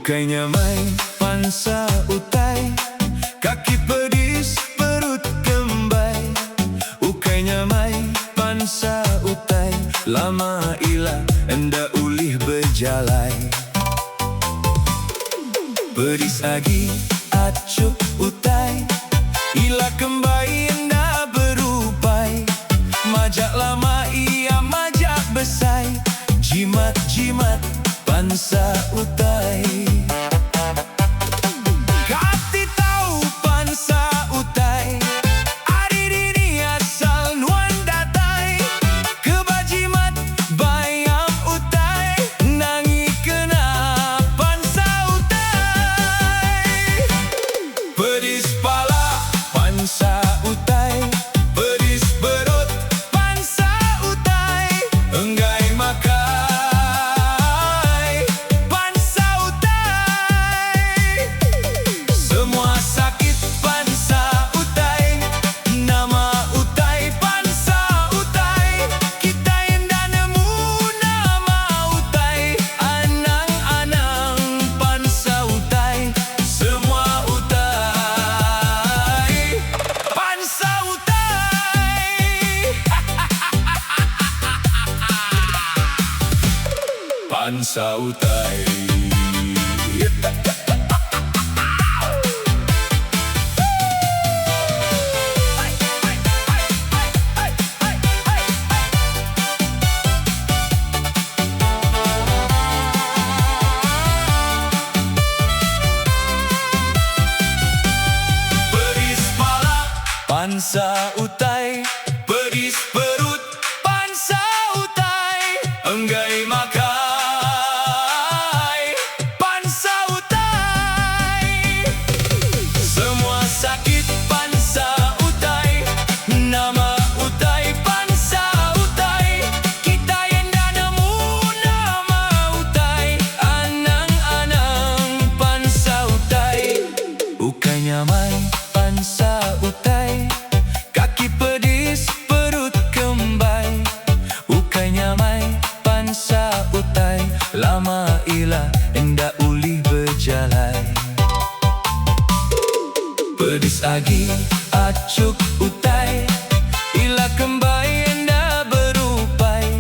Ukainya main pansa utai, kaki pedis perut kembai. Ukainya main pansa utai, lama ila enda ulih berjalai. Pedis agi acuk utai, ila kembai enda berupai. Majak lama ia majak besai, jimat-jimat pansa utai. Kati tahu pansa utai, ari dini asal nuan datai. Kebajimat bayam utai, nangi kena pansa utai. Pedis pala pansa utai, pedis perut pansa utai. Enggai makan pansa utai. Pedis pala pansa utai, pedis perut pansa utai. Enggai makan pansa utai, kaki pedis perut kembai. Ukainya main pansa utai, lama ila enda ulih berjalai. Pedis agi acuk utai, ila kembai enda berupai.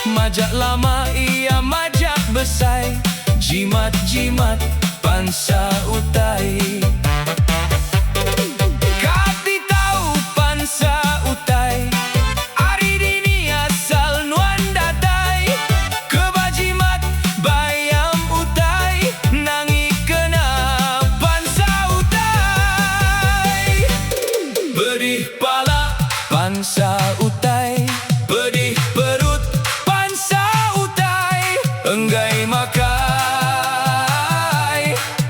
Majak lama ia majak besai, jimat-jimat pansa utai. Pedih pala pansa utai, pedih perut pansa utai. Enggai makai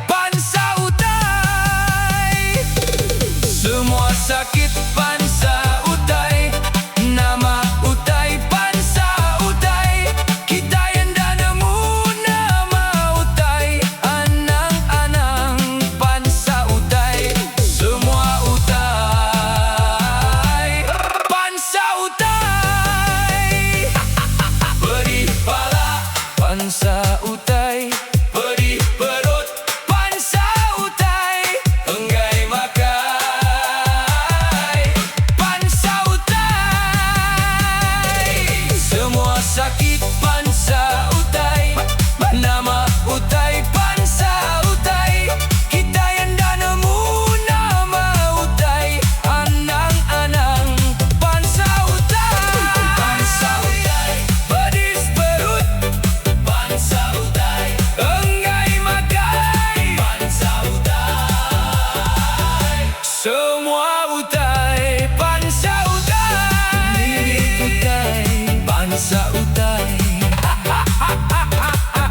pansa utai. Semua sakit pansa utai, nama utai pansa utai. Kita yang dah nemu nama utai, anang-anang pansa utai. Semua utai pansa utai, pedih perut pansa utai. Enggai makai pansa utai. Semua sakit pansa utai, nama utai pansa utai. Kita yang dah nemu nama utai, anang-anang pansa utai. Pansa utai, pedis perut pansa utai. Enggai makai pansa utai. Semua utai pansa utai. Milik utai pansa utai.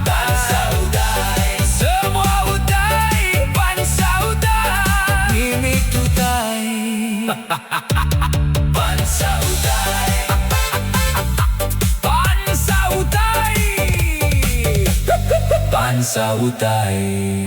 Pansa utai. Semua utai pansa utai. Milik utai pansa utai. Pansa utai.